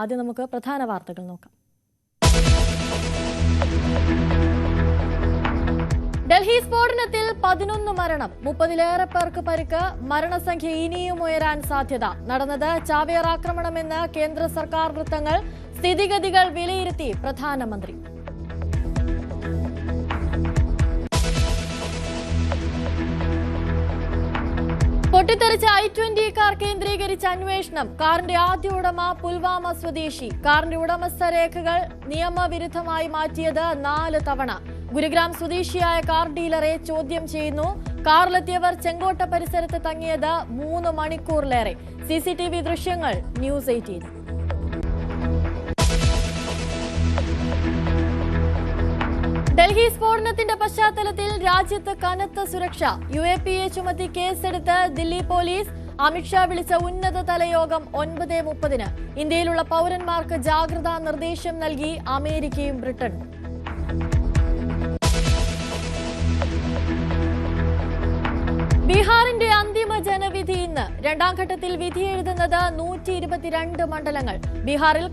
ആദ്യം നമുക്ക് പ്രധാന വാർത്തകൾ നോക്കാം. ഡൽഹി സ്ഫോടനത്തിൽ 11 മരണം, 30-ലേറെ പേർക്ക് പരിക്ക്. മരണസംഖ്യ ഇനിയും ഉയരാൻ സാധ്യത. നടന്നത് ചാവേർ ആക്രമണമെന്ന് കേന്ദ്ര സർക്കാർ വൃത്തങ്ങൾ. സ്ഥിതിഗതികൾ വിലയിരുത്തി പ്രധാനമന്ത്രി. പൊട്ടിത്തെറിച്ച i20 കാർ കേന്ദ്രീകരിച്ച് അന്വേഷണം. കാറിന്റെ ആദ്യ ഉടമ പുൽവാമ സ്വദേശി. കാറിന്റെ ഉടമസ്ഥ രേഖകൾ നിയമവിരുദ്ധമായി മാറ്റിയത് 4 തവണ. ഗുരുഗ്രാം സ്വദേശിയായ കാർ ഡീലറെ ചോദ്യം ചെയ്യുന്നു. കാറിലെത്തിയവർ ചെങ്കോട്ട പരിസരത്ത് തങ്ങിയത് 3 മണിക്കൂറിലേറെ. CCTV ദൃശ്യങ്ങൾ ന്യൂസ് 18. ഡൽഹി സ്ഫോടനത്തിന്റെ പശ്ചാത്തലത്തിൽ രാജ്യത്ത് കനത്ത സുരക്ഷ. UAPA ചുമത്തി കേസെടുത്ത് ദില്ലി പോലീസ്. അമിത്ഷാ വിളിച്ച ഉന്നതതല യോഗം 9:30. ഇന്ത്യയിലുള്ള പൗരന്മാർക്ക് ജാഗ്രതാ നിർദ്ദേശം നൽകി അമേരിക്കയും ബ്രിട്ടനും. ബീഹാറിന്റെ അന്തിമ ജനവിധി ഇന്ന്. 2ാം ഘട്ടത്തിൽ വിധി എഴുതുന്നത് 122 മണ്ഡലങ്ങൾ. ബീഹാറിൽ